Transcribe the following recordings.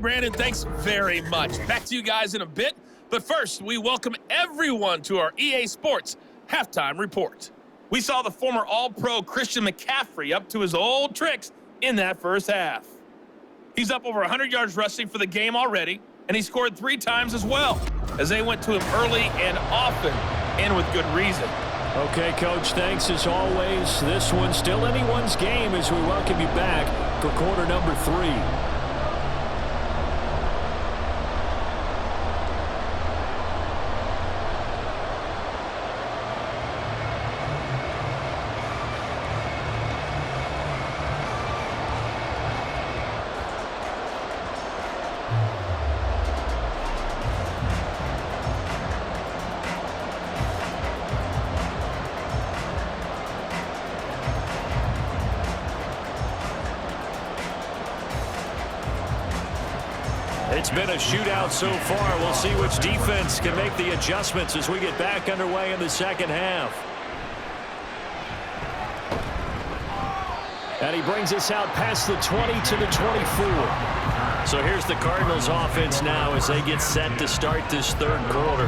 Brandon, thanks very much. Back to you guys in a bit. But first, we welcome everyone to our EA Sports Halftime Report. We saw the former All-Pro Christian McCaffrey up to his old tricks in that first half. He's up over 100 yards rushing for the game already, and he scored 3 times as well, as they went to him early and often, and with good reason. Okay, Coach, thanks as always. This one's still anyone's game as we welcome you back for quarter number 3. It's been a shootout so far. We'll see which defense can make the adjustments as we get back underway in the second half. And he brings us out past the 20 to the 24. So here's the Cardinals offense now as they get set to start this third quarter.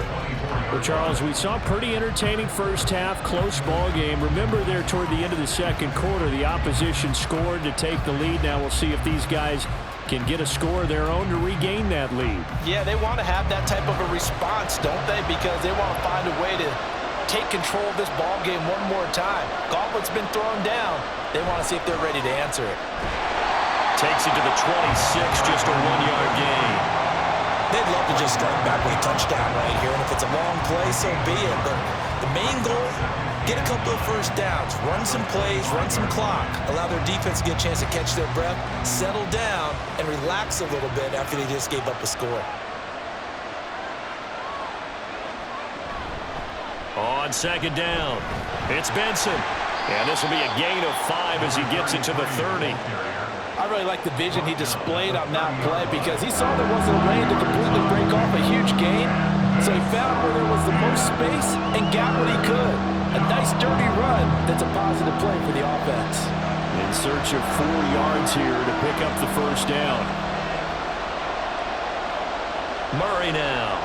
Well, Charles, we saw a pretty entertaining first half, close ball game. Remember there toward the end of the second quarter, the opposition scored to take the lead. Now we'll see if these guys can get a score of their own to regain that lead. Yeah, they want to have that type of a response, don't they? Because they want to find a way to take control of this ball game one more time. Gauntlet's been thrown down. They want to see if they're ready to answer it. Takes it to the 26, just a 1-yard gain. They'd love to just strike back with a touchdown right here, and if it's a long play, so be it. But the main goal, get a couple of first downs, run some plays, run some clock, allow their defense to get a chance to catch their breath, settle down, and relax a little bit after they just gave up a score. On second down, it's Benson. And this will be a gain of 5 as he gets it to the 30. I really like the vision he displayed on that play because he saw there wasn't a lane to completely break off a huge gain. So he found where there was the most space and got what he could. A nice dirty run that's a positive play for the offense. In search of 4 yards here to pick up the first down. Murray now.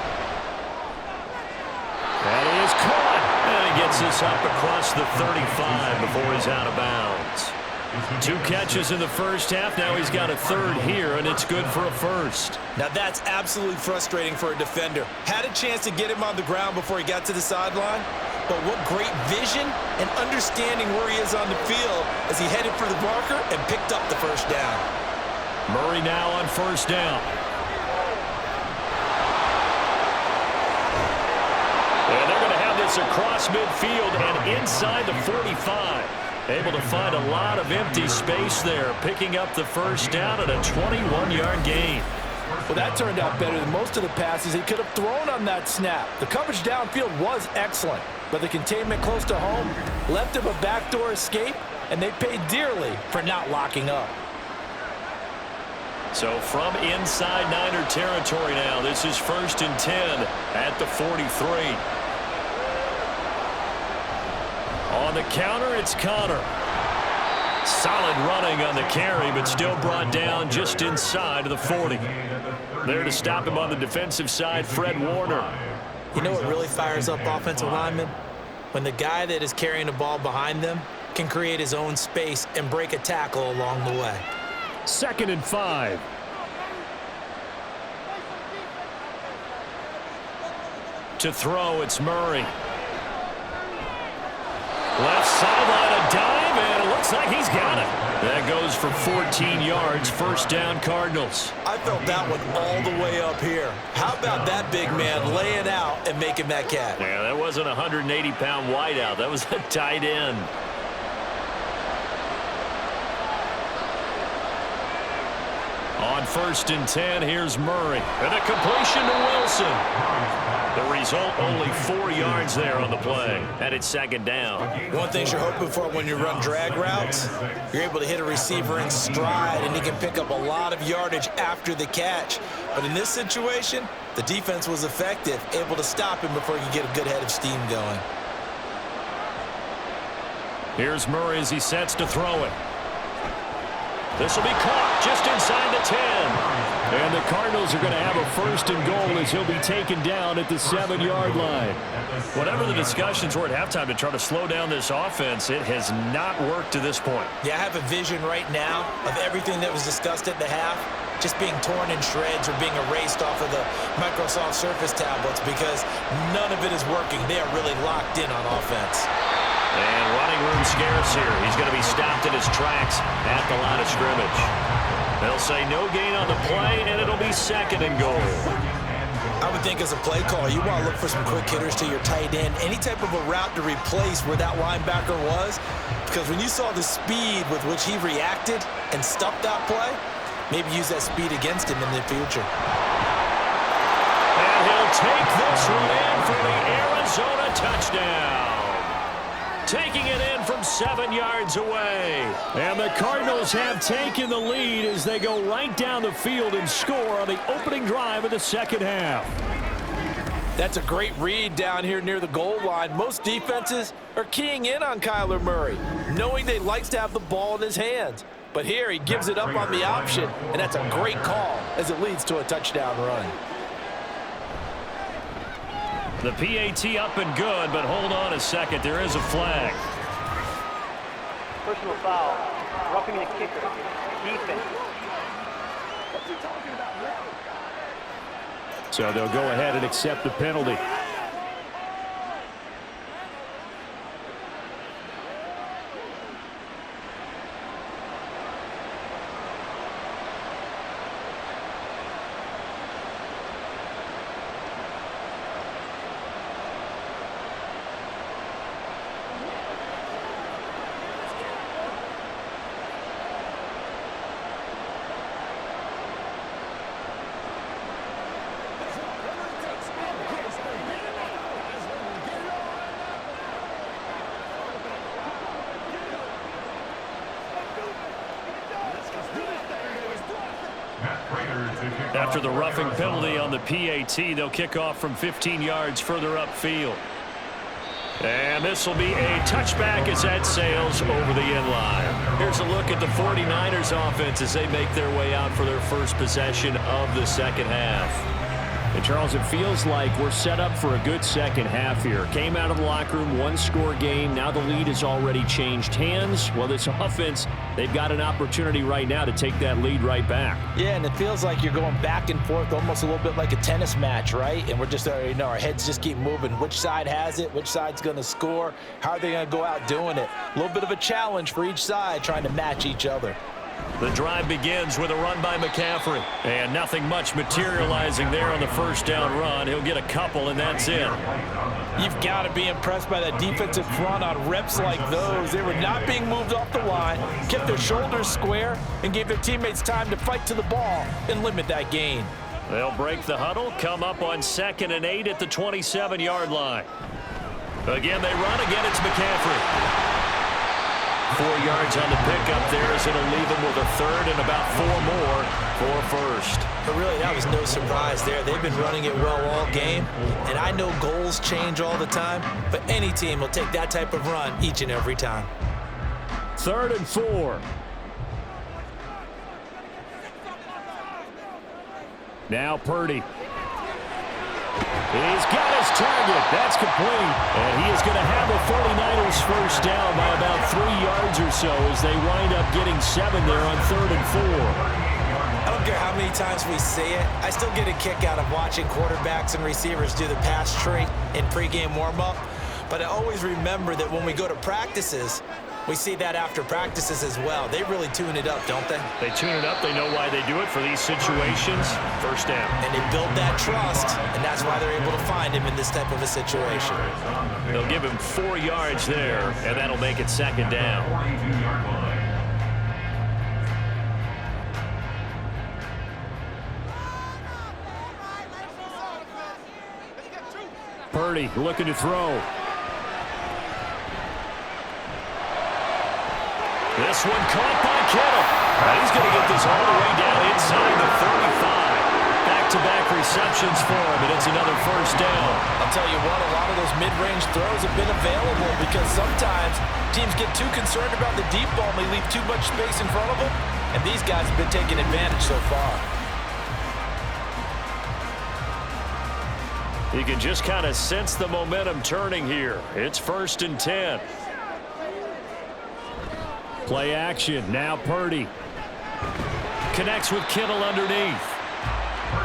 That is caught. And he gets this up across the 35 before he's out of bounds. 2 catches in the first half. Now he's got a third here, and it's good for a first. Now that's absolutely frustrating for a defender. Had a chance to get him on the ground before he got to the sideline, but what great vision and understanding where he is on the field as he headed for the marker and picked up the first down. Murray now on first down. And they're going to have this across midfield and inside the 45. Able to find a lot of empty space there, picking up the first down at a 21-yard gain. Well, that turned out better than most of the passes he could have thrown on that snap. The coverage downfield was excellent, but the containment close to home left him a backdoor escape, and they paid dearly for not locking up. So from inside Niner territory now, this is 1st and 10 at the 43. On the counter, it's Connor. Solid running on the carry, but still brought down just inside of the 40. There to stop him on the defensive side, Fred Warner. You know what really fires up offensive linemen? When the guy that is carrying the ball behind them can create his own space and break a tackle along the way. 2nd and 5. To throw, it's Murray. Left sideline, a dive, and it looks like he's got it. That goes for 14 yards, first down Cardinals. I felt that one all the way up here. How about that big man laying out and making that catch? Yeah, that wasn't a 180-pound wideout. That was a tight end. On 1st and 10, here's Murray. And a completion to Wilson. The result, only 4 yards there on the play. And it's 2nd down. One thing you're hoping for when you run drag routes, you're able to hit a receiver in stride, and he can pick up a lot of yardage after the catch. But in this situation, the defense was effective, able to stop him before he could get a good head of steam going. Here's Murray as he sets to throw it. This will be caught just inside the 10. And the Cardinals are going to have a 1st and goal as he'll be taken down at the 7-yard line. Whatever the discussions were at halftime to try to slow down this offense, it has not worked to this point. Yeah, I have a vision right now of everything that was discussed at the half just being torn in shreds or being erased off of the Microsoft Surface tablets because none of it is working. They are really locked in on offense. And running room scarce here. He's going to be stopped in his tracks at the line of scrimmage. They'll say no gain on the play, and it'll be 2nd and goal. I would think as a play call, you want to look for some quick hitters to your tight end, any type of a route to replace where that linebacker was, because when you saw the speed with which he reacted and stuffed that play, maybe use that speed against him in the future. And he'll take this one in for the Arizona touchdown. Taking it in from 7 yards away. And the Cardinals have taken the lead as they go right down the field and score on the opening drive of the 2nd half. That's a great read down here near the goal line. Most defenses are keying in on Kyler Murray, knowing they likes to have the ball in his hands. But here he gives it up on the option, and that's a great call as it leads to a touchdown run. The PAT up and good, but hold on a second. There is a flag. Personal foul. Roughing the kicker. Defense. So they'll go ahead and accept the penalty. After the roughing penalty on the PAT, they'll kick off from 15 yards further upfield. And this will be a touchback as that sails over the end line. Here's a look at the 49ers offense as they make their way out for their first possession of the 2nd half. And Charles, it feels like we're set up for a good 2nd half here. Came out of the locker room, 1-score game. Now the lead has already changed hands. Well, this offense, they've got an opportunity right now to take that lead right back. Yeah, and it feels like you're going back and forth almost a little bit like a tennis match, right? And we're just, our heads just keep moving. Which side has it? Which side's going to score? How are they going to go out doing it? A little bit of a challenge for each side trying to match each other. The drive begins with a run by McCaffrey. And nothing much materializing there on the 1st down run. He'll get a couple, and that's it. You've got to be impressed by that defensive front on reps like those. They were not being moved off the line, kept their shoulders square, and gave their teammates time to fight to the ball and limit that gain. They'll break the huddle, come up on 2nd and 8 at the 27-yard line. Again, they run. Again, it's McCaffrey. 4 yards on the pickup there as it'll leave him with a 3rd and about 4 more for 1st. But really, that was no surprise there. They've been running it well all game. And I know goals change all the time, but any team will take that type of run each and every time. 3rd and 4. Now Purdy. He's got his target. That's complete. And he is going to have the 49ers 1st down by about 3 yards or so as they wind up getting 7 there on 3rd and 4. I don't care how many times we say it. I still get a kick out of watching quarterbacks and receivers do the pass tree in pregame warm-up. But I always remember that when we go to practices, we see that after practices as well. They really tune it up, don't they? They tune it up. They know why they do it for these situations. 1st down. And they build that trust, and that's why they're able to find him in this type of a situation. They'll give him 4 yards there, and that'll make it 2nd down. Purdy looking to throw. This one caught by Kittle. He's going to get this all the way down inside the 35. Back-to-back receptions for him, and it's another 1st down. I'll tell you what, a lot of those mid-range throws have been available because sometimes teams get too concerned about the deep ball and they leave too much space in front of them, and these guys have been taking advantage so far. You can just kind of sense the momentum turning here. It's 1st and 10. Play action. Now Purdy. Connects with Kittle underneath.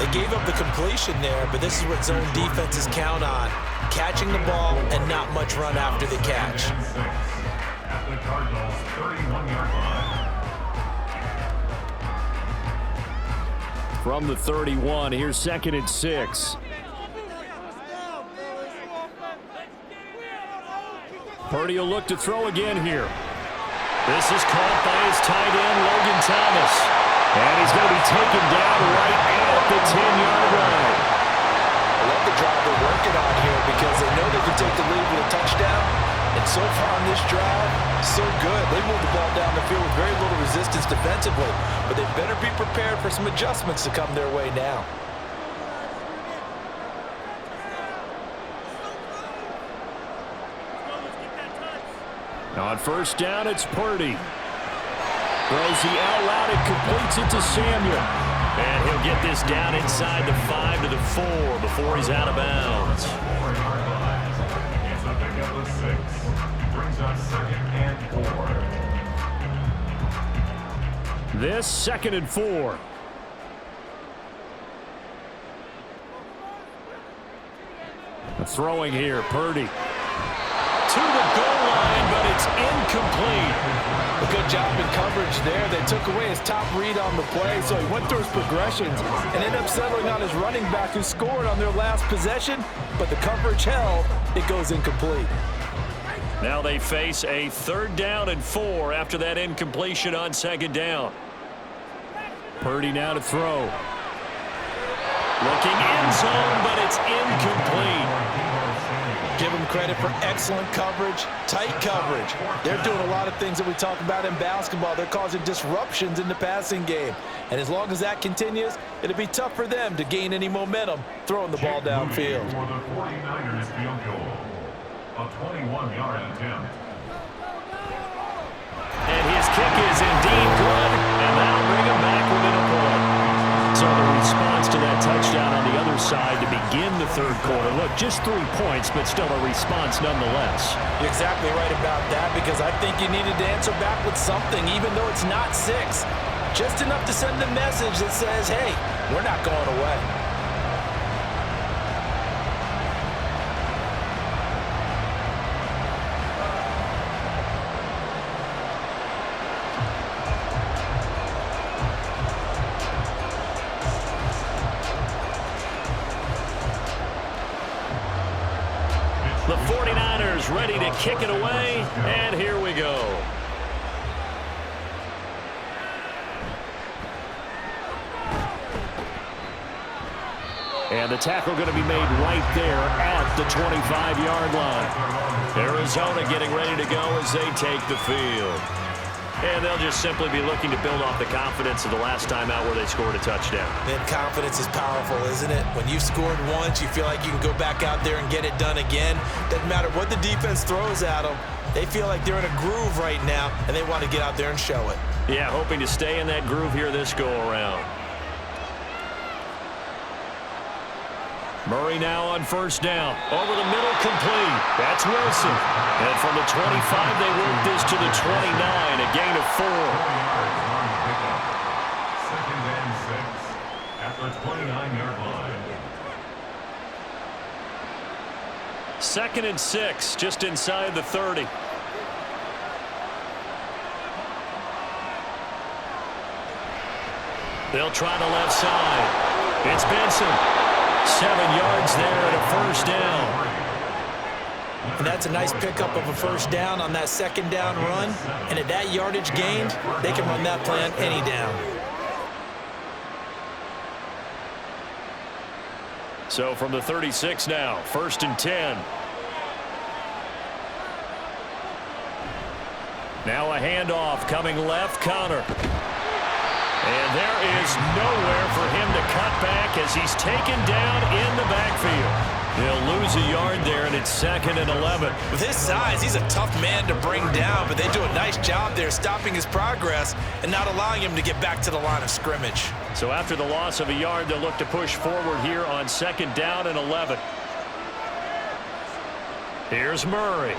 They gave up the completion there, but this is what zone defenses count on. Catching the ball and not much run after the catch. At the Cardinals 31-yard line. From the 31, here's 2nd and 6. Purdy will look to throw again here. This is caught by his tight end, Logan Thomas. And he's going to be taken down right at the 10-yard line. I love the drive they're working on here because they know they can take the lead with a touchdown. And so far on this drive, so good. They moved the ball down the field with very little resistance defensively. But they better be prepared for some adjustments to come their way now. On 1st down, it's Purdy. Throws the out route and completes it to Samuel. And he'll get this down inside the 5 to the 4 before he's out of bounds. It's a pickup of 6. Brings us 2nd and 4. This 2nd and 4. Throwing here, Purdy. To the goal line, but it's incomplete. A good job in coverage there. They took away his top read on the play, so he went through his progressions and ended up settling on his running back who scored on their last possession, but the coverage held. It goes incomplete. Now they face a 3rd down and 4 after that incompletion on 2nd down. Purdy now to throw. Looking end zone, but it's incomplete. Give them credit for excellent coverage, tight coverage. They're doing a lot of things that we talk about in basketball. They're causing disruptions in the passing game. And as long as that continues, it'll be tough for them to gain any momentum throwing the ball downfield. For the 49ers field goal. A 21-yard attempt. And his kick is indeed good, and that'll bring him back within a point. So the response to that touchdown on the other side to begin the 3rd quarter. Look, just 3 points, but still a response nonetheless. You're exactly right about that because I think you needed to answer back with something, even though it's not 6. Just enough to send a message that says, hey, we're not going away. The 49ers ready to kick it away, and here we go. And the tackle going to be made right there at the 25-yard line. Arizona getting ready to go as they take the field. And they'll just simply be looking to build off the confidence of the last time out where they scored a touchdown. Man, confidence is powerful, isn't it? When you scored once, you feel like you can go back out there and get it done again. Doesn't matter what the defense throws at them. They feel like they're in a groove right now, and they want to get out there and show it. Yeah, hoping to stay in that groove here this go-around. Murray now on 1st down. Over the middle, complete. That's Wilson. And from the 25, they work this to the 29, a gain of 4. 2nd and 6 at the 29-yard line. 2nd and 6, just inside the 30. They'll try the left side. It's Benson. 7 yards there and a 1st down. And that's a nice pickup of a 1st down on that 2nd down run. And at that yardage gained, they can run that play on any down. So from the 36 now, 1st and 10. Now a handoff coming left, Connor. And there is nowhere for him to cut back as he's taken down in the backfield. He'll lose a yard there, and it's 2nd and 11. With his size, he's a tough man to bring down, but they do a nice job there stopping his progress and not allowing him to get back to the line of scrimmage. So after the loss of a yard, they'll look to push forward here on 2nd down and 11. Here's Murray.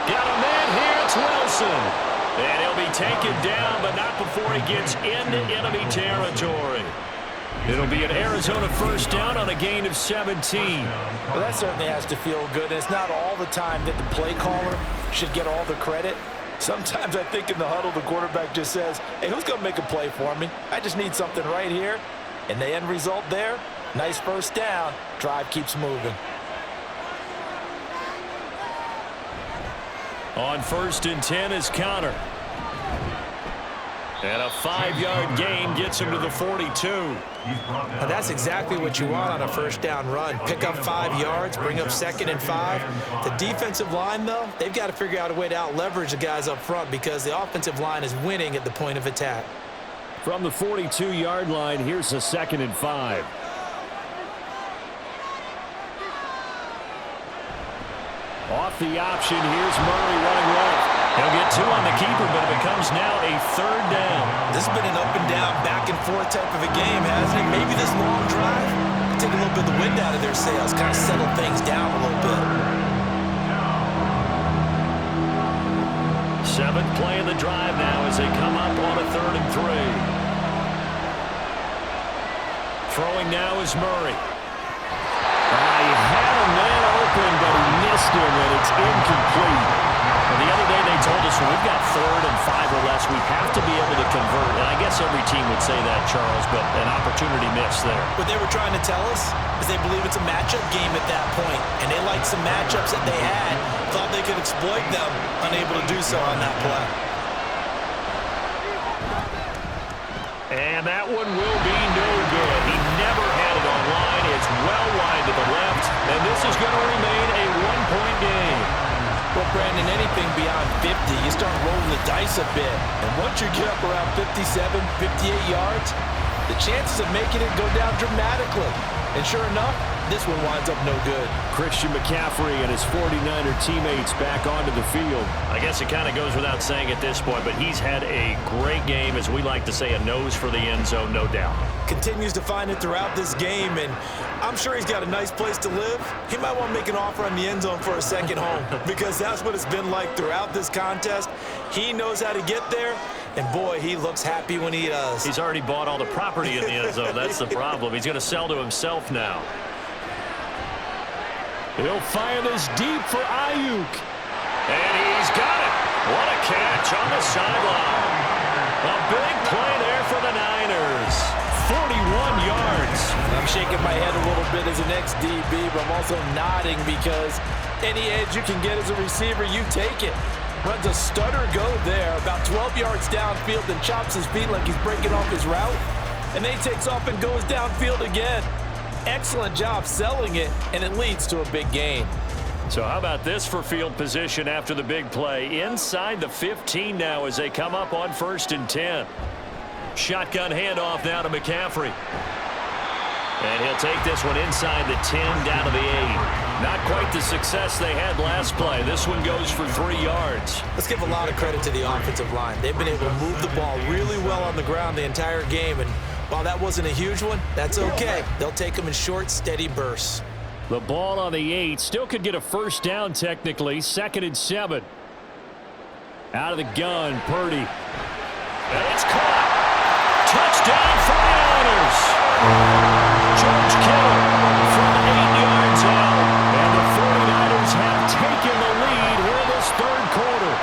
Got a man here. It's Wilson. And he'll be taken down, but not before he gets into enemy territory. It'll be an Arizona first down on a gain of 17. Well, that certainly has to feel good. And it's not all the time that the play caller should get all the credit. Sometimes I think in the huddle, the quarterback just says, hey, who's going to make a play for me? I just need something right here. And the end result there, nice first down. Drive keeps moving. On 1st and 10 is Connor. And a 5-yard gain gets him to the 42. Now that's exactly what you want on a first down run. Pick up 5 yards, bring up 2nd and 5. The defensive line, though, they've got to figure out a way to out-leverage the guys up front because the offensive line is winning at the point of attack. From the 42-yard line, here's a 2nd and 5. Off the option, here's Murray running left. He'll get 2 on the keeper, but it becomes now a 3rd down. This has been an up-and-down, back-and-forth type of a game, hasn't it? Maybe this long drive take a little bit of the wind out of their sails, kind of settle things down a little bit. 7th play of the drive now as they come up on a 3rd and 3. Throwing now is Murray. He had a man open, but he missed him, and it's incomplete. And the other day they told us when we've got 3rd and 5 or less, we have to be able to convert. And I guess every team would say that, Charles, but an opportunity missed there. What they were trying to tell us is they believe it's a matchup game at that point, and they liked some matchups that they had, thought they could exploit them, unable to do so on that play. And that one will be no good. He never had it on line. It's well wide to the left, and this is going to remain a 1-point game. Well, Brandon, anything beyond 50, you start rolling the dice a bit. And once you get up around 57, 58 yards, the chances of making it go down dramatically. And sure enough, this one winds up no good. Christian McCaffrey and his 49er teammates back onto the field. I guess it kind of goes without saying at this point, but he's had a great game, as we like to say, a nose for the end zone, no doubt. Continues to find it throughout this game, and I'm sure he's got a nice place to live. He might want to make an offer on the end zone for a second home because that's what it's been like throughout this contest. He knows how to get there, and boy, he looks happy when he does. He's already bought all the property in the end zone. That's the problem. He's going to sell to himself now. He'll fire this deep for Ayuk. And he's got it. What a catch on the sideline. A big play there for the Niners. 41 yards. I'm shaking my head a little bit as an ex-DB, but I'm also nodding because any edge you can get as a receiver, you take it. Runs a stutter go there, about 12 yards downfield, and chops his feet like he's breaking off his route. And then he takes off and goes downfield again. Excellent job selling it, and it leads to a big gain. So how about this for field position after the big play? Inside the 15 now as they come up on 1st and 10. Shotgun handoff now to McCaffrey. And he'll take this one inside the 10 down to the 8. Not quite the success they had last play. This one goes for 3 yards. Let's give a lot of credit to the offensive line. They've been able to move the ball really well on the ground the entire game, and while that wasn't a huge one, that's okay. They'll take them in short, steady bursts. The ball on the 8 still could get a first down technically. 2nd and 7. Out of the gun, Purdy. And it's caught. Touchdown 49ers. George Kittle from 8 yards out. And the 49ers have taken the lead here this 3rd quarter.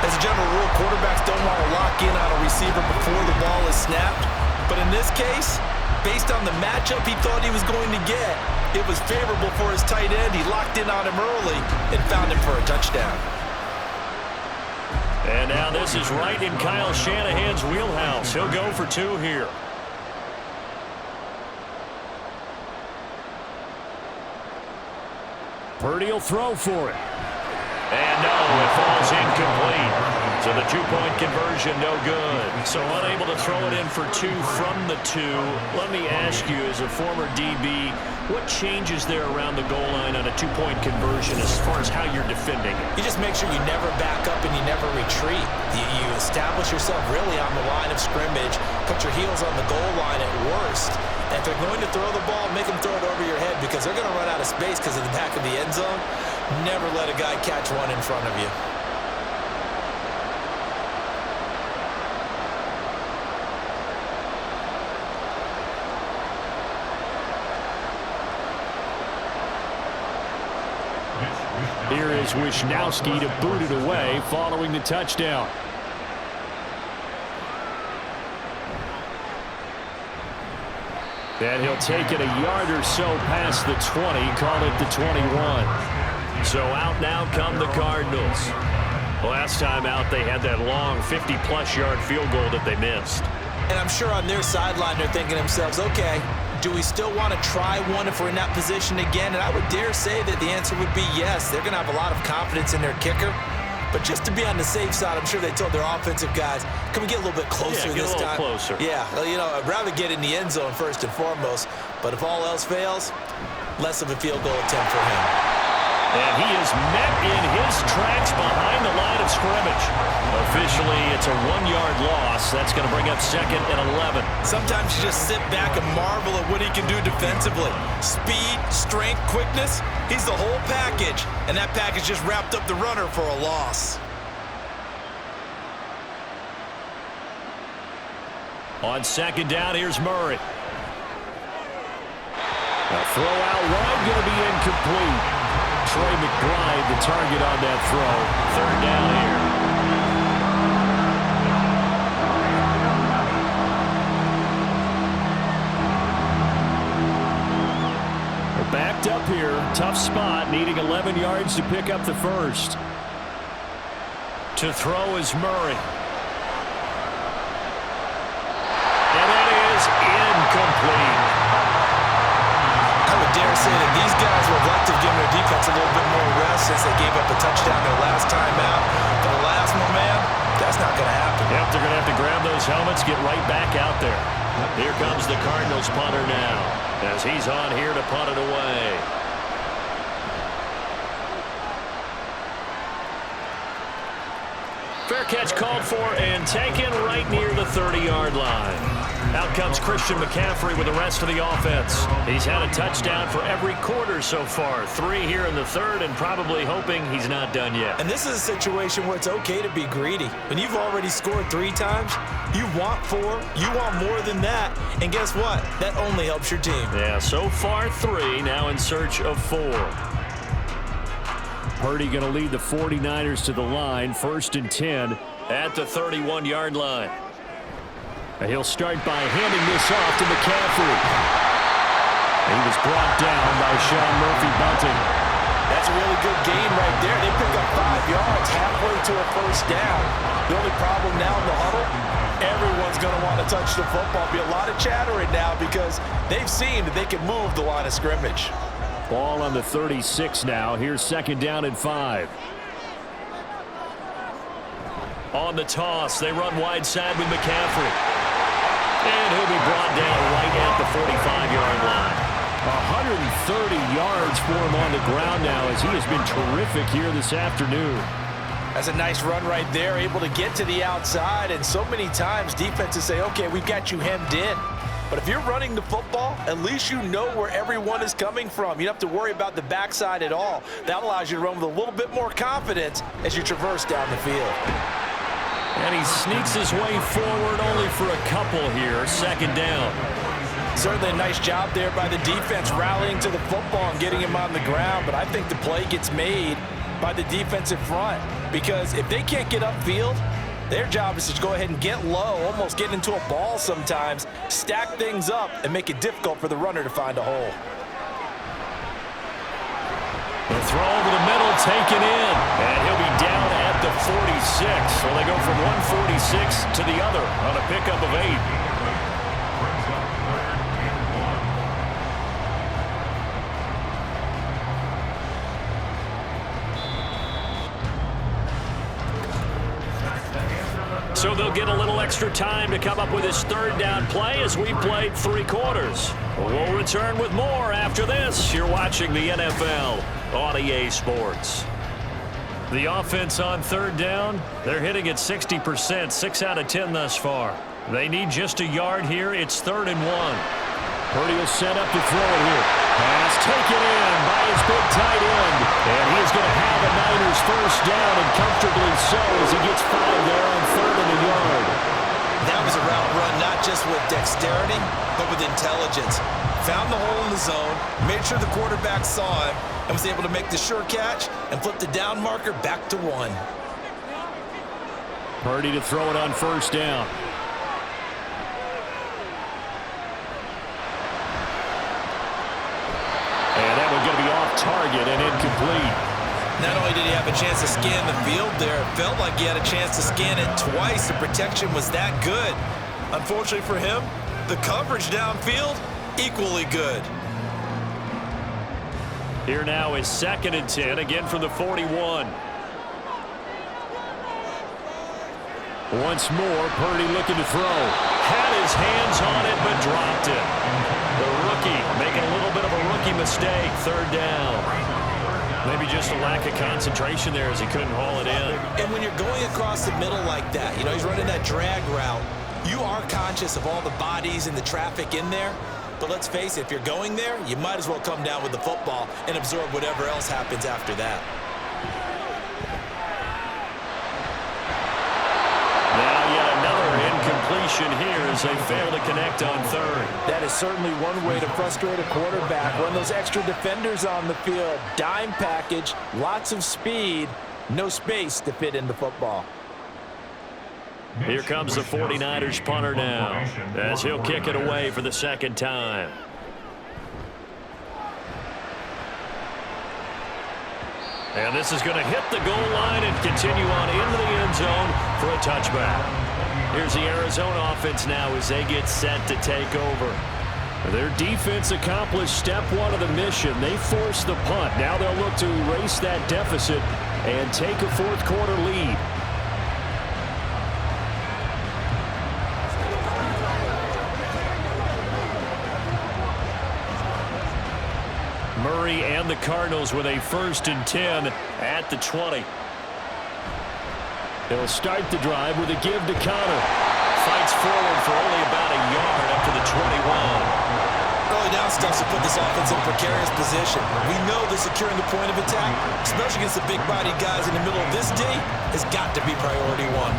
As a general rule, quarterbacks don't want to lock in on a receiver before the ball is snapped. But in this case, based on the matchup he thought he was going to get, it was favorable for his tight end. He locked in on him early and found him for a touchdown. And now this is right in Kyle Shanahan's wheelhouse. He'll go for 2 here. Purdy will throw for it. And no, it falls incomplete. So the 2-point conversion, no good. So unable to throw it in for 2 from the 2. Let me ask you, as a former DB, what changes there around the goal line on a 2-point conversion as far as how you're defending it? You just make sure you never back up and you never retreat. You establish yourself really on the line of scrimmage, put your heels on the goal line at worst. And if they're going to throw the ball, make them throw it over your head because they're going to run out of space because of the back of the end zone. Never let a guy catch one in front of you. Here is Wisnowski to boot it away following the touchdown. And he'll take it a yard or so past the 20, call it the 21. So out now come the Cardinals. Last time out, they had that long 50-plus yard field goal that they missed. And I'm sure on their sideline, they're thinking to themselves, okay, do we still want to try one if we're in that position again? And I would dare say that the answer would be yes. They're going to have a lot of confidence in their kicker. But just to be on the safe side, I'm sure they told their offensive guys, can we get a little bit closer this time? Closer. Yeah, you know, I'd rather get in the end zone first and foremost. But if all else fails, less of a field goal attempt for him. And he is met in his tracks behind the line of scrimmage. Officially, it's a 1-yard loss. That's going to bring up 2nd and 11. Sometimes you just sit back and marvel at what he can do defensively. Speed, strength, quickness, he's the whole package. And that package just wrapped up the runner for a loss. On 2nd down, here's Murray. A throw out wide, going to be incomplete. Trey McBride, the target on that throw. 3rd down here. We're backed up here. Tough spot, needing 11 yards to pick up the first. To throw is Murray. And that is incomplete. I would dare say that these guys would like to give their defense a little bit more rest since they gave up a touchdown their last time out. But the last one, man, that's not going to happen. Yep, they're going to have to grab those helmets, get right back out there. Here comes the Cardinals punter now as he's on here to punt it away. Fair catch called for and taken right near the 30-yard line. Out comes Christian McCaffrey with the rest of the offense. He's had a touchdown for every quarter so far. 3 here in the 3rd and probably hoping he's not done yet. And this is a situation where it's okay to be greedy. When you've already scored 3 times, you want 4, you want more than that. And guess what? That only helps your team. Yeah, so far 3, now in search of 4. Purdy going to lead the 49ers to the line, 1st and 10 at the 31-yard line. He'll start by handing this off to McCaffrey. He was brought down by Sean Murphy-Bunting. That's a really good gain right there. They pick up 5 yards halfway to a first down. The only problem now in the huddle, everyone's going to want to touch the football. Be a lot of chattering now because they've seen that they can move the line of scrimmage. Ball on the 36 now. Here's 2nd down and 5. On the toss, they run wide side with McCaffrey. And he'll be brought down right at the 45-yard line. 130 yards for him on the ground now as he has been terrific here this afternoon. That's a nice run right there, able to get to the outside. And so many times defenses say, okay, we've got you hemmed in. But if you're running the football, at least you know where everyone is coming from. You don't have to worry about the backside at all. That allows you to run with a little bit more confidence as you traverse down the field. And he sneaks his way forward only for a couple here. 2nd down. Certainly a nice job there by the defense rallying to the football and getting him on the ground. But I think the play gets made by the defensive front because if they can't get upfield, their job is to go ahead and get low, almost get into a ball sometimes, stack things up, and make it difficult for the runner to find a hole. The throw over the middle, taken in, and he'll be down at the 46. So they go from 146 to the other on a pickup of 8. So they'll get a little extra time to come up with his 3rd down play as we played 3 quarters. We'll return with more after this. You're watching the NFL on EA Sports. The offense on 3rd down, they're hitting at 60%, 6 out of 10 thus far. They need just a yard here. It's 3rd and 1. Purdy will set up to throw it here. Pass taken in by his big tight end. And he is going to have a Niners first down, and comfortably so, as he gets 5 there on 3rd and a yard. That was a route run not just with dexterity, but with intelligence. Found the hole in the zone, made sure the quarterback saw him, and was able to make the sure catch and flip the down marker back to 1. Purdy to throw it on first down. And that one's going to be off target and incomplete. Not only did he have a chance to scan the field there, it felt like he had a chance to scan it twice. The protection was that good. Unfortunately for him, the coverage downfield, equally good. Here now is 2nd and 10, again from the 41. Once more, Purdy looking to throw. Had his hands on it, but dropped it. The rookie making a little bit of a rookie mistake. 3rd down. Maybe just a lack of concentration there as he couldn't haul it in. And when you're going across the middle like that, you know, he's running that drag route, you are conscious of all the bodies and the traffic in there. But let's face it, if you're going there, you might as well come down with the football and absorb whatever else happens after that. Now yet another incompletion here as they fail to connect on 3rd. That is certainly one way to frustrate a quarterback. Run those extra defenders on the field. Dime package, lots of speed, no space to fit in the football. Here comes the 49ers punter now as he'll kick it away for the 2nd time. And this is going to hit the goal line and continue on into the end zone for a touchback. Here's the Arizona offense now as they get set to take over. Their defense accomplished step 1 of the mission. They forced the punt. Now they'll look to erase that deficit and take a 4th quarter lead. Murray and the Cardinals with a 1st and 10 at the 20. They'll start the drive with a give to Connor. Fights forward for only about a yard up to the 21. Early down stuff to put this offense in a precarious position. We know that securing the point of attack, especially against the big-bodied guys in the middle of this D, has got to be priority 1.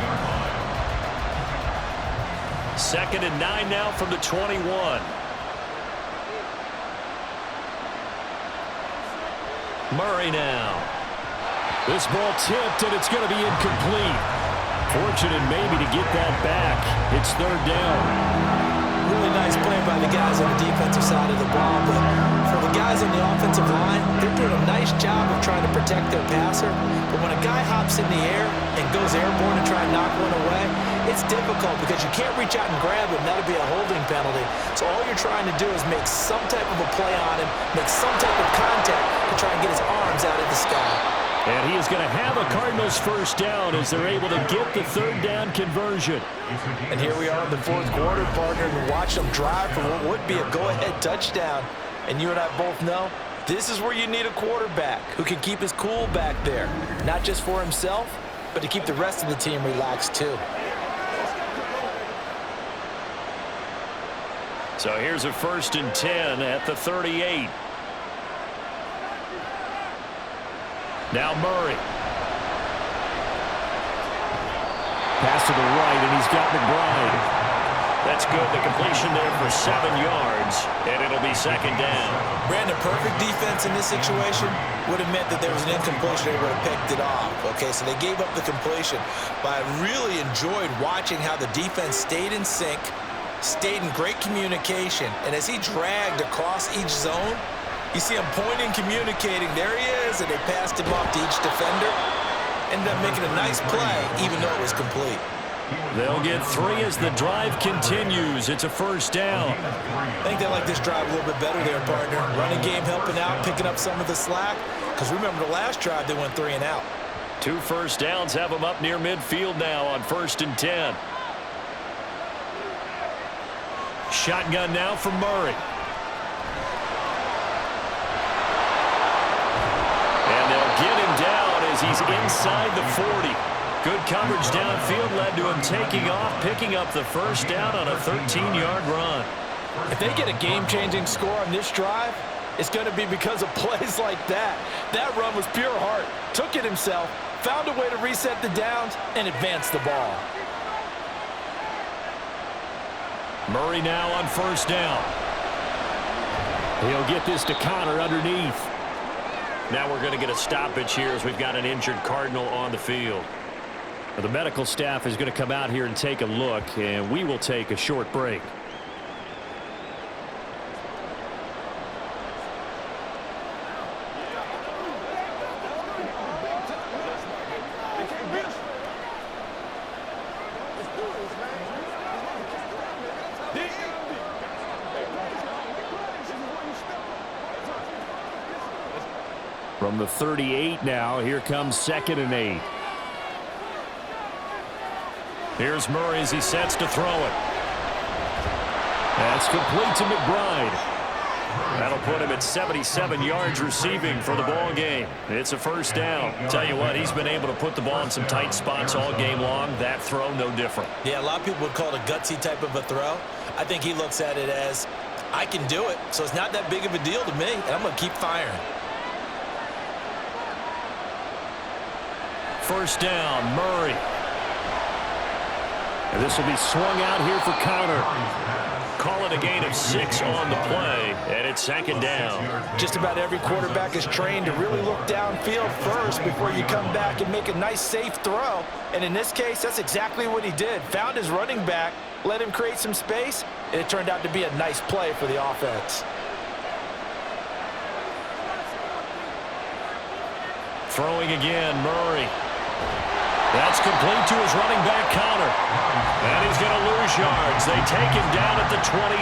2nd and 9 now from the 21. Murray now. This ball tipped, and it's going to be incomplete. Fortunate maybe to get that back. It's 3rd down. Really nice play by the guys on the defensive side of the ball, but for the guys on the offensive line, they're doing a nice job of trying to protect their passer. But when a guy hops in the air and goes airborne to try and knock one away, it's difficult because you can't reach out and grab him. That'll be a holding penalty. So all you're trying to do is make some type of a play on him, make some type of contact to try and get his arms out of the sky. And he is going to have a Cardinals first down as they're able to get the 3rd down conversion. And here we are in the 4th quarter, partner, and watch them drive for what would be a go-ahead touchdown. And you and I both know this is where you need a quarterback who can keep his cool back there, not just for himself, but to keep the rest of the team relaxed too. So here's a 1st and 10 at the 38. Now Murray. Pass to the right, and he's got McBride. That's good. The completion there for 7 yards, and it'll be 2nd down. Brandon, perfect defense in this situation would have meant that there was an incompletion. They would have picked it off. Okay, so they gave up the completion. But I really enjoyed watching how the defense stayed in sync, stayed in great communication, and as he dragged across each zone, you see him pointing, communicating. There he is, and they passed him off to each defender. Ended up making a nice play, even though it was complete. They'll get 3 as the drive continues. It's a 1st down. I think they like this drive a little bit better there, partner. Running game helping out, picking up some of the slack. Because remember the last drive, they went 3 and out. 2 first downs have them up near midfield now on 1st and 10. Shotgun now from Murray. And they'll get him down as he's inside the 40. Good coverage downfield led to him taking off, picking up the 1st down on a 13-yard run. If they get a game-changing score on this drive, it's going to be because of plays like that. That run was pure heart. Took it himself, found a way to reset the downs, and advance the ball. Murray now on first down. He'll get this to Connor underneath. Now we're going to get a stoppage here as we've got an injured Cardinal on the field. The medical staff is going to come out here and take a look, and we will take a short break. From the 38 now, here comes 2nd and 8. Here's Murray as he sets to throw it. That's complete to McBride. That'll put him at 77 yards receiving for the ball game. It's a first down. Tell you what, he's been able to put the ball in some tight spots all game long. That throw, no different. Yeah, a lot of people would call it a gutsy type of a throw. I think he looks at it as, I can do it, so it's not that big of a deal to me, and I'm going to keep firing. First down, Murray. And this will be swung out here for Connor. Call it a gain of 6 on the play, and it's 2nd down. Just about every quarterback is trained to really look downfield first before you come back and make a nice, safe throw. And in this case, that's exactly what he did. Found his running back, let him create some space, and it turned out to be a nice play for the offense. Throwing again, Murray. That's complete to his running back, Connor. And he's going to lose yards. They take him down at the 26.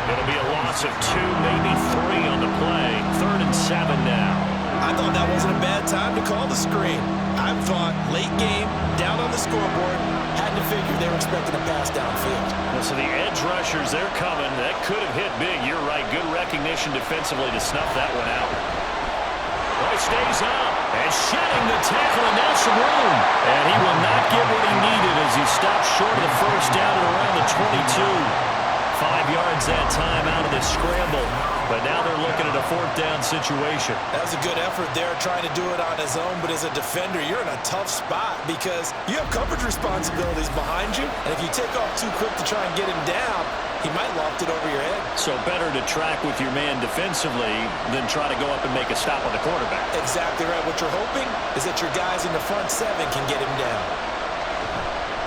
It'll be a loss of 2, maybe 3 on the play. 3rd and 7 now. I thought that wasn't a bad time to call the screen. I thought late game, down on the scoreboard, had to figure they were expecting a pass downfield. Well, so the edge rushers, they're coming. That could have hit big. You're right. Good recognition defensively to snuff that one out. Roy stays up and shedding the tackle, and now some room. And he will not get what he needed as he stops short of the first down at around the 22. 5 yards that time out of the scramble. But now they're looking at a 4th down situation. That was a good effort there, trying to do it on his own. But as a defender, you're in a tough spot because you have coverage responsibilities behind you. And if you take off too quick to try and get him down, he might loft it over your head. So better to track with your man defensively than try to go up and make a stop on the quarterback. Exactly right. What you're hoping is that your guys in the front 7 can get him down.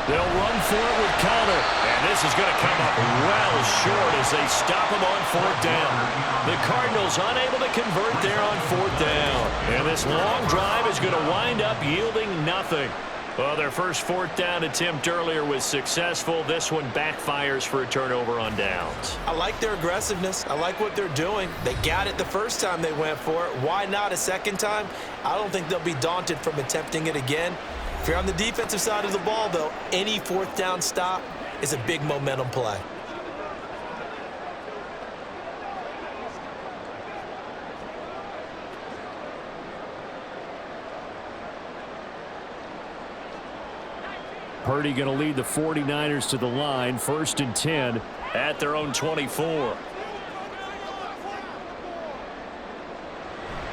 They'll run for it with Connor. And this is going to come up well short as they stop him on 4th down. The Cardinals unable to convert there on 4th down. And this long drive is going to wind up yielding nothing. Well, their first 4th down attempt earlier was successful. This one backfires for a turnover on downs. I like their aggressiveness. I like what they're doing. They got it the first time they went for it. Why not a second time? I don't think they'll be daunted from attempting it again. If you're on the defensive side of the ball, though, any 4th down stop is a big momentum play. Purdy going to lead the 49ers to the line. 1st and 10 at their own 24.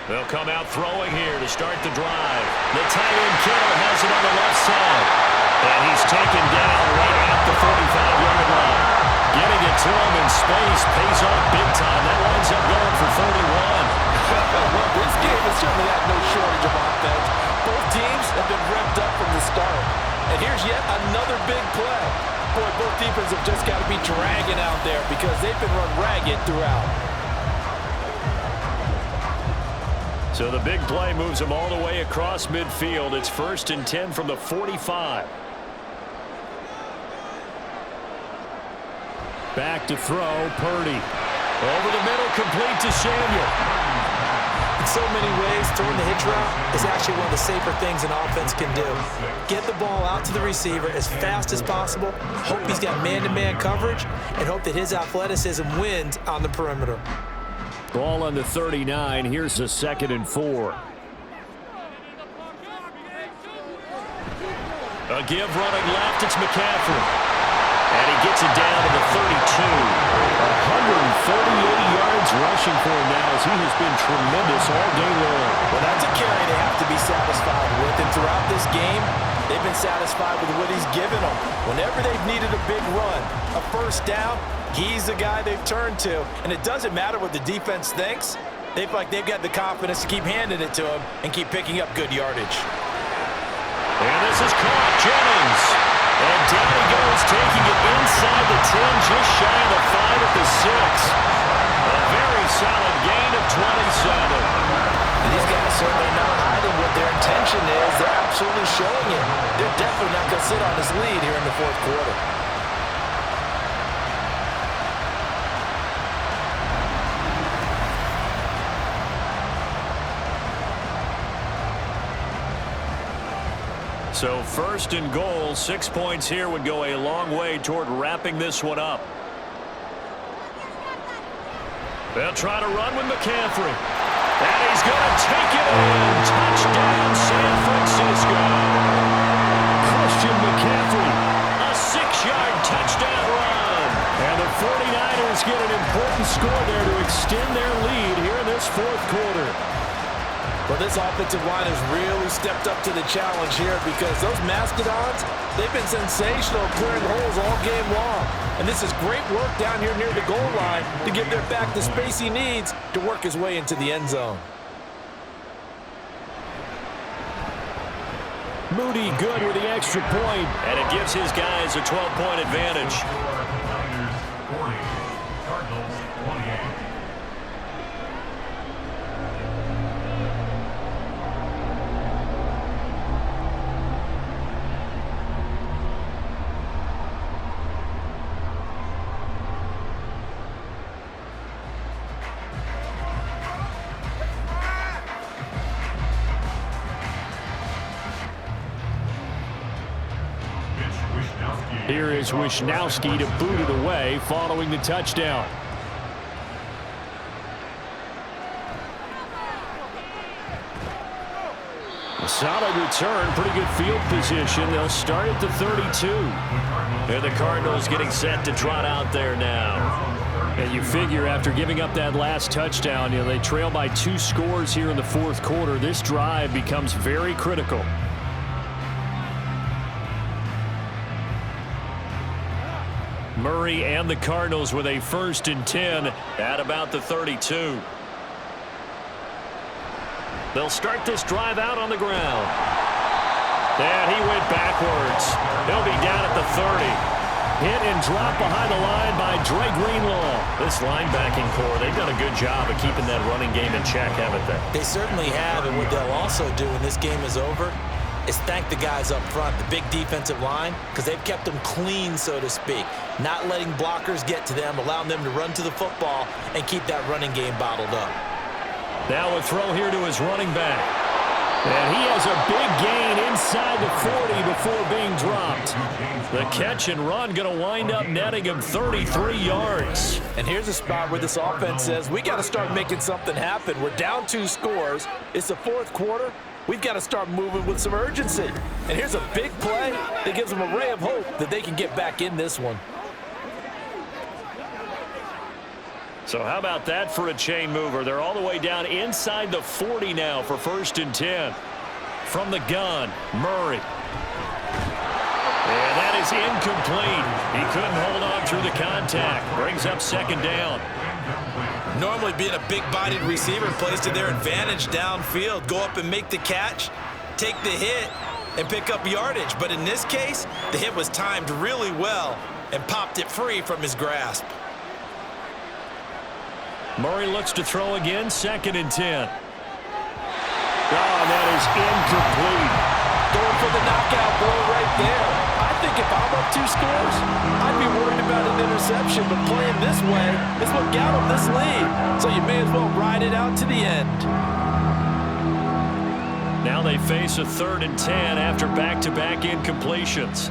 They'll come out throwing here to start the drive. The tight end Kittle has it on the left side. And he's taken down right at the 45-yard line. Getting it to him in space pays off big time. That winds up going for 41. Well, this game has certainly had no shortage of offense. Both teams have been revved up from the start. And here's yet another big play. Boy, both defenses have just got to be dragging out there because they've been run ragged throughout. So the big play moves them all the way across midfield. It's 1st and 10 from the 45. Back to throw, Purdy. Over the middle, complete to Samuel. In so many ways, throwing the hitch route is actually one of the safer things an offense can do. Get the ball out to the receiver as fast as possible, hope he's got man-to-man coverage, and hope that his athleticism wins on the perimeter. Ball on the 39. Here's a 2nd and 4. A give running left. It's McCaffrey. And he gets it down to the 32. yards rushing for him now as he has been tremendous all day long. Well, that's a carry they have to be satisfied with. And throughout this game, they've been satisfied with what he's given them. Whenever they've needed a big run, a first down, he's the guy they've turned to. And it doesn't matter what the defense thinks. They feel like they've got the confidence to keep handing it to him and keep picking up good yardage. And this is caught. Jennings. And down he goes, taking it inside the 10, just shy of the 5 at the 6. A very solid gain of 27. And these guys certainly not hiding what their intention is. They're absolutely showing it. They're definitely not going to sit on this lead here in the fourth quarter. So first and goal, 6 points here would go a long way toward wrapping this one up. They'll try to run with McCaffrey. And he's going to take it in. Touchdown, San Francisco. Christian McCaffrey, a 6-yard touchdown run. And the 49ers get an important score there to extend their lead here in this fourth quarter. Well, this offensive line has really stepped up to the challenge here because those Mastodons, they've been sensational clearing holes all game long. And this is great work down here near the goal line to give their back the space he needs to work his way into the end zone. Moody good with the extra point, and it gives his guys a 12-point advantage. Niners 40, Cardinals 28. Here is Wisnowski to boot it away following the touchdown. A solid return, pretty good field position. They'll start at the 32. And the Cardinals getting set to trot out there now. And you figure after giving up that last touchdown, they trail by 2 scores here in the fourth quarter. This drive becomes very critical. Murray and the Cardinals with a 1st and 10 at about the 32. They'll start this drive out on the ground. And he went backwards. He'll be down at the 30. Hit and drop behind the line by Dre Greenlaw. This linebacking core, they've done a good job of keeping that running game in check, haven't they? They certainly have, and what they'll also do when this game is over is thank the guys up front, the big defensive line, because they've kept them clean, so to speak. Not letting blockers get to them, allowing them to run to the football and keep that running game bottled up. Now a throw here to his running back. And he has a big gain inside the 40 before being dropped. The catch and run going to wind up netting him 33 yards. And here's a spot where this offense says, we got to start making something happen. We're down 2 scores. It's the fourth quarter. We've got to start moving with some urgency. And here's a big play that gives them a ray of hope that they can get back in this one. So how about that for a chain mover? They're all the way down inside the 40 now for 1st and 10. From the gun, Murray. And that is incomplete. He couldn't hold on through the contact. Brings up 2nd down. Normally being a big-bodied receiver plays to their advantage downfield. Go up and make the catch, take the hit, and pick up yardage. But in this case, the hit was timed really well and popped it free from his grasp. Murray looks to throw again, 2nd and 10. Oh, that is incomplete. Going for the knockout blow right there. I think if I'm up 2 scores, I'd be worried about an interception, but playing this way is what got them this lead. So you may as well ride it out to the end. Now they face a 3rd and 10 after back-to-back incompletions.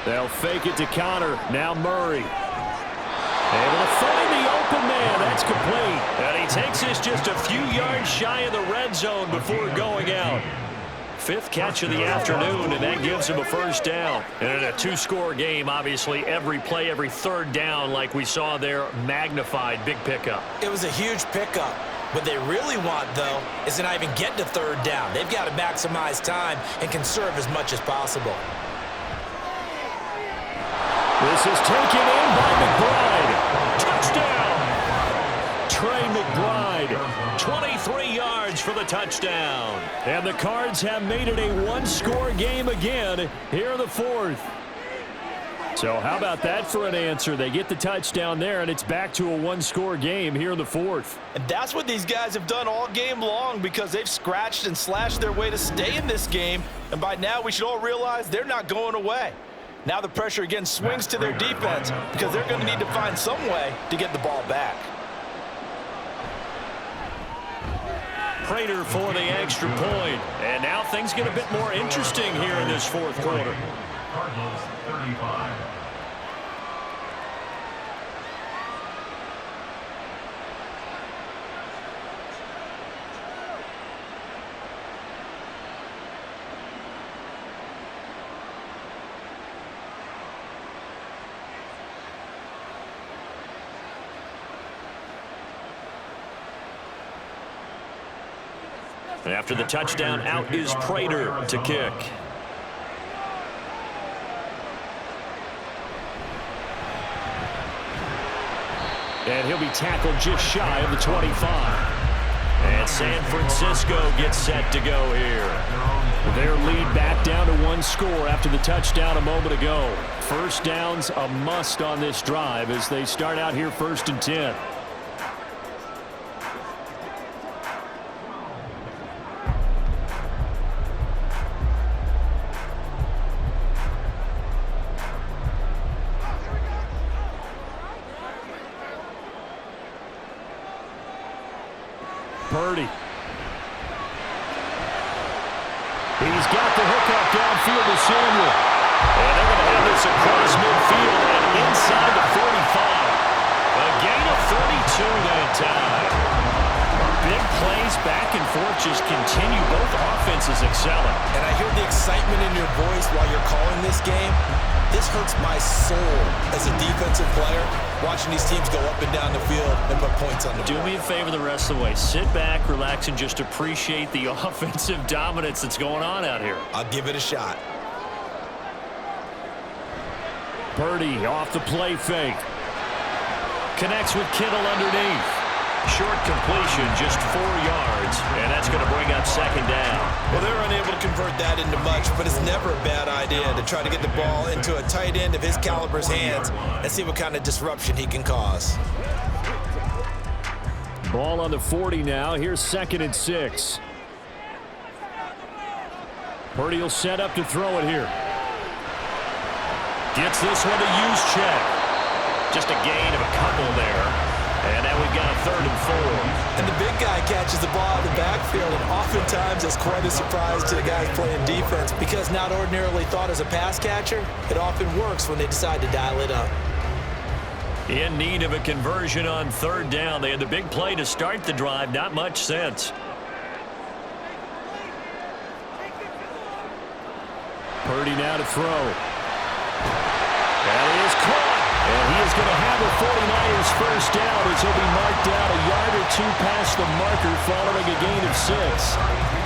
They'll fake it to Connor. Now Murray. Able to find the open man. That's complete. And he takes this just a few yards shy of the red zone before going out. fifth catch of the afternoon, and that gives him a first down. And in a two-score game, obviously, every play, every third down, like we saw there, magnified. Big pickup. It was a huge pickup. What they really want, though, is to not even get to third down. They've got to maximize time and conserve as much as possible. This is taken in by McBride. Touchdown! Trey McBride, 23 yards for the touchdown. And the Cards have made it a one-score game again here in the fourth. So how about that for an answer? They get the touchdown there, and it's back to a one-score game here in the fourth. And that's what these guys have done all game long, because they've scratched and slashed their way to stay in this game. And by now, we should all realize they're not going away. Now the pressure again swings to their defense, because they're going to need to find some way to get the ball back. Prater for the extra point. And now things get a bit more interesting here in this fourth quarter. Cardinals 35. And after the touchdown, out is Prater to kick. And he'll be tackled just shy of the 25. And San Francisco gets set to go here. Their lead back down to one score after the touchdown a moment ago. First down's a must on this drive as they start out here 1st and 10. Purdy. He's got the hookup downfield to Samuel. And they're going to have this across midfield and inside the 45. A gain of 32 that time. Big plays back and forth just continue. Both offenses excelling. And I hear the excitement in your voice while you're calling this game. This hurts my soul as a defensive player, watching these teams go up and down the field and put points on the board. Do me a favor the rest of the way. Sit back, relax, and just appreciate the offensive dominance that's going on out here. I'll give it a shot. Purdy off the play fake. Connects with Kittle underneath. Short completion, just 4 yards, and that's going to bring up second down. Well, they're unable to convert that into much, but it's never a bad idea to try to get the ball into a tight end of his caliber's hands and see what kind of disruption he can cause. Ball on the 40 now. Here's 2nd and 6. Purdy will set up to throw it here. Gets this one to use check. Just a gain of a couple there. And now we've got a 3rd and 4. And the big guy catches the ball in the backfield, and oftentimes that's quite a surprise to the guys playing defense, because not ordinarily thought as a pass catcher, it often works when they decide to dial it up. In need of a conversion on 3rd down. They had the big play to start the drive. Not much sense. Purdy now to throw. That is caught. And he is going to have a 49ers first down as he'll be marked down a yard or 2 past the marker following a gain of 6.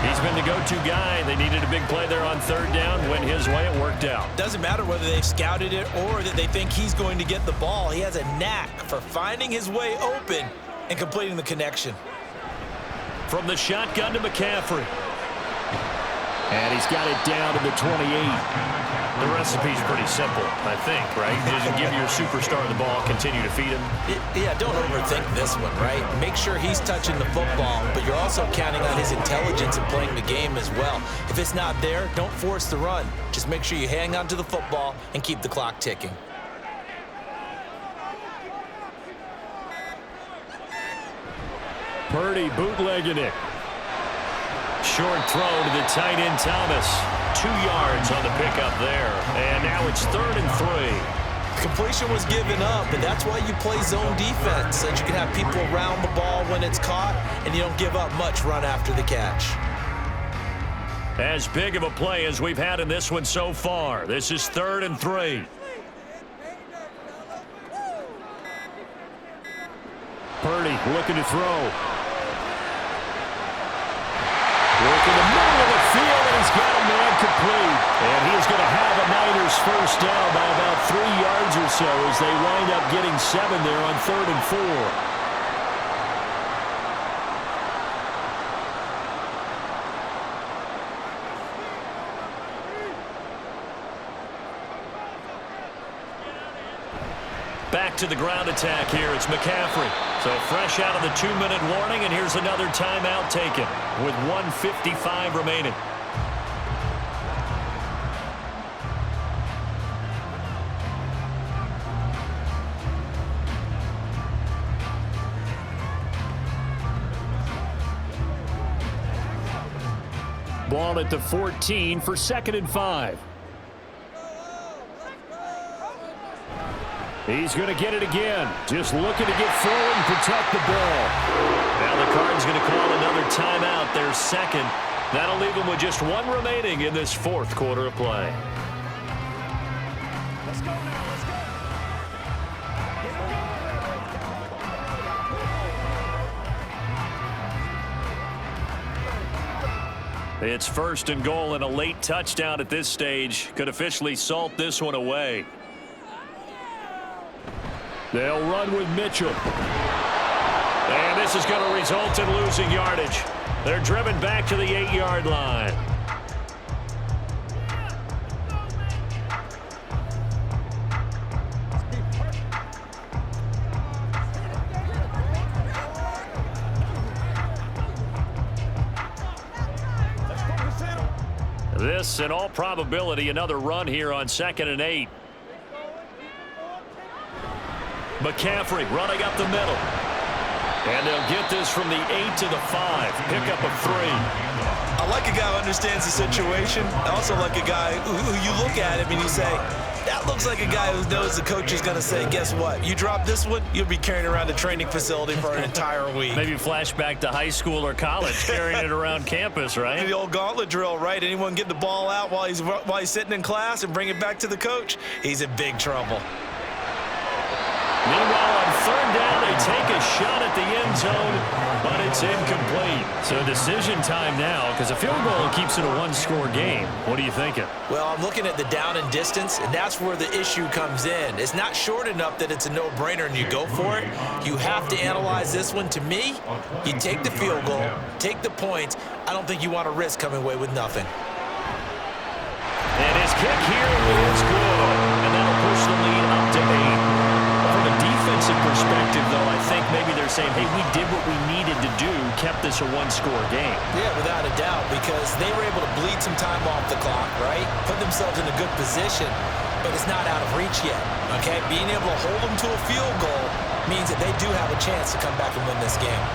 He's been the go-to guy. They needed a big play there on 3rd down. Went his way. It worked out. Doesn't matter whether they've scouted it or that they think he's going to get the ball. He has a knack for finding his way open and completing the connection. From the shotgun to McCaffrey. And he's got it down to the 28. The recipe's pretty simple, I think, right? Just give your superstar the ball, continue to feed him. Yeah, don't overthink this one, right? Make sure he's touching the football, but you're also counting on his intelligence in playing the game as well. If it's not there, don't force the run. Just make sure you hang on to the football and keep the clock ticking. Purdy bootlegging it. Short throw to the tight end Thomas. 2 yards on the pickup there. And now it's 3rd and 3. Completion was given up, and that's why you play zone defense, so that you can have people around the ball when it's caught, and you don't give up much run after the catch. As big of a play as we've had in this one so far. This is 3rd and 3. Purdy looking to throw. Work in the middle of the field, and he's got a man complete. And he's going to have a Niners first down by about 3 yards or so as they wind up getting 7 there on 3rd and 4. Back to the ground attack here. It's McCaffrey. So fresh out of the 2-minute warning, and here's another timeout taken with 1:55 remaining. Ball at the 14 for 2nd and 5. He's going to get it again. Just looking to get forward and protect the ball. Now the Cardinals going to call another timeout, their 2nd. That'll leave them with just 1 remaining in this 4th quarter of play. Let's go now. It's 1st and goal, and a late touchdown at this stage could officially salt this one away. They'll run with Mitchell. And this is going to result in losing yardage. They're driven back to the 8-yard line. This, in all probability, another run here on 2nd and 8. McCaffrey running up the middle. And they'll get this from the 8 to the 5. Pickup of 3. I like a guy who understands the situation. I also like a guy who you look at him and you say, that looks like a guy who knows the coach is going to say, guess what? You drop this one, you'll be carrying around the training facility for an entire week. Maybe flashback to high school or college, carrying it around campus, right? The old gauntlet drill, right? Anyone get the ball out while he's sitting in class and bring it back to the coach, he's in big trouble. Meanwhile, on 3rd down, they take a shot at the end zone, but it's incomplete. So decision time now, because a field goal keeps it a 1-score game. What are you thinking? Well, I'm looking at the down and distance, and that's where the issue comes in. It's not short enough that it's a no-brainer and you go for it. You have to analyze this one. To me, you take the field goal, take the points. I don't think you want to risk coming away with nothing. And his kick here is good, and that'll push the lead up to 8. From a defensive perspective, though, I think maybe they're saying, hey, we did what we needed to do, kept this a 1-score game. Yeah, without a doubt, because they were able to bleed some time off the clock, right? Put themselves in a good position, but it's not out of reach yet, okay? Being able to hold them to a field goal means that they do have a chance to come back and win this game.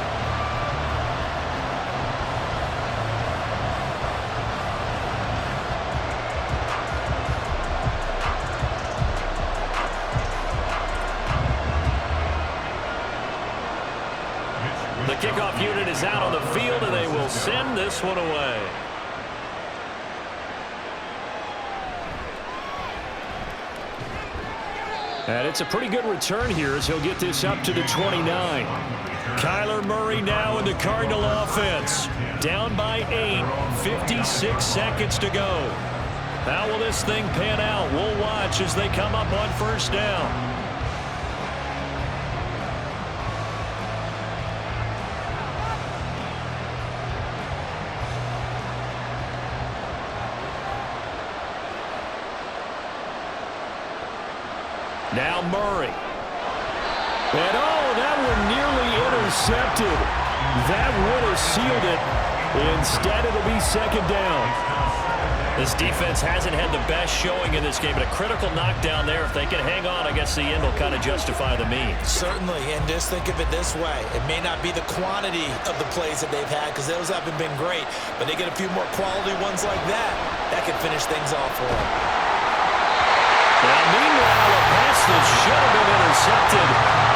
The kickoff unit is out on the field, and they will send this one away. And it's a pretty good return here as he'll get this up to the 29. Kyler Murray now in the Cardinal offense. Down by 8, 56 seconds to go. How will this thing pan out? We'll watch as they come up on 1st down. Now Murray. And that one nearly intercepted. That would have sealed it. Instead, it'll be 2nd down. This defense hasn't had the best showing in this game, but a critical knockdown there. If they can hang on, I guess the end will kind of justify the means. Certainly, and just think of it this way. It may not be the quantity of the plays that they've had, because those haven't been great, but they get a few more quality ones like that, that could finish things off for them. Now, meanwhile, a pass that should have been intercepted,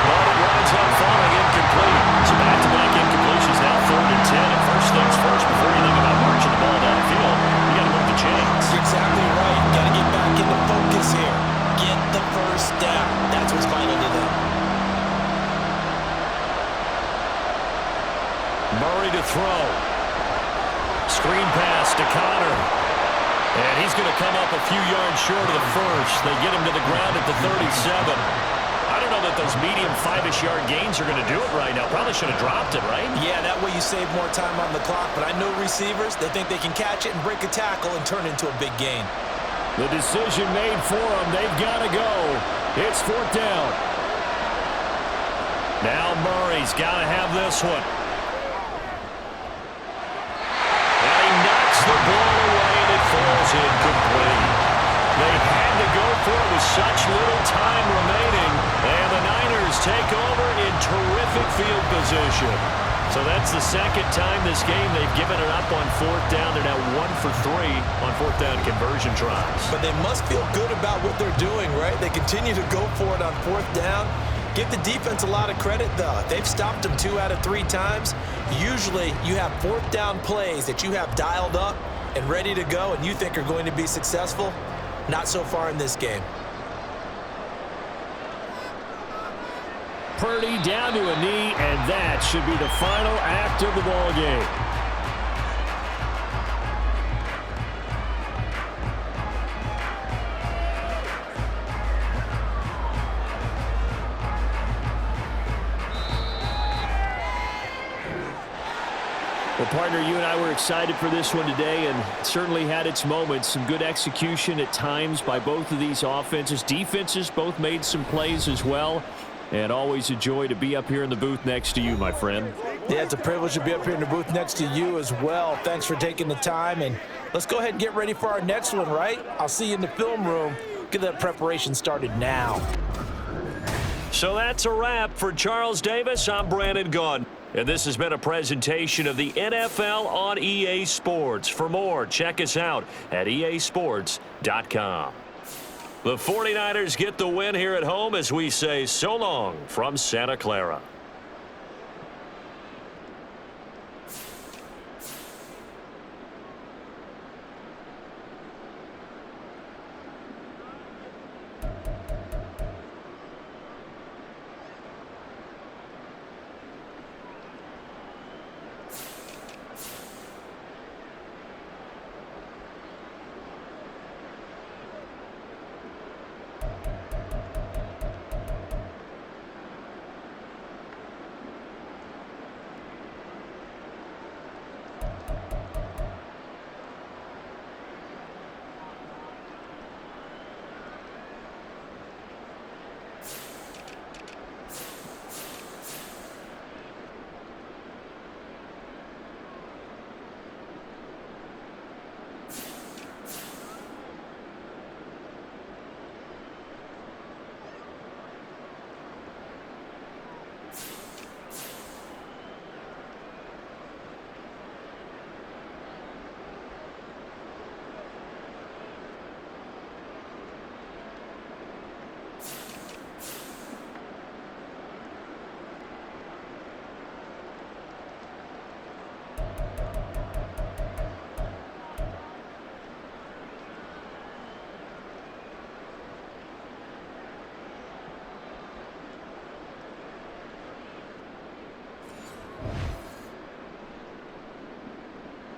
but it winds up falling incomplete. So back-to-back incompletions, now 3rd and 10. And first things first, before you think about marching the ball down the field, down. That's what's vital to them. Murray to throw. Screen pass to Connor. And he's going to come up a few yards short of the first. They get him to the ground at the 37. I don't know that those medium 5-ish yard gains are going to do it right now. Probably should have dropped it, right? Yeah, that way you save more time on the clock. But I know receivers, they think they can catch it and break a tackle and turn it into a big gain. The decision made for them. They've got to go. It's 4th down. Now Murray's got to have this one. And he knocks the ball away, and it falls incomplete. They had to go for it with such little time remaining, and the Niners take over in terrific field position. So that's the second time this game they've given it up on 4th down. They're now 1 for 3 on 4th down conversion tries. But they must feel good about what they're doing, right? They continue to go for it on 4th down. Give the defense a lot of credit, though. They've stopped them 2 out of 3 times. Usually you have 4th down plays that you have dialed up and ready to go and you think are going to be successful. Not so far in this game. Purdy down to a knee, and that should be the final act of the ball game. Well, partner, you and I were excited for this one today, and it certainly had its moments. Some good execution at times by both of these offenses. Defenses both made some plays as well. And always a joy to be up here in the booth next to you, my friend. Yeah, it's a privilege to be up here in the booth next to you as well. Thanks for taking the time, and let's go ahead and get ready for our next one, right? I'll see you in the film room. Get that preparation started now. So that's a wrap for Charles Davis. I'm Brandon Gunn. And this has been a presentation of the NFL on EA Sports. For more, check us out at easports.com. The 49ers get the win here at home as we say so long from Santa Clara.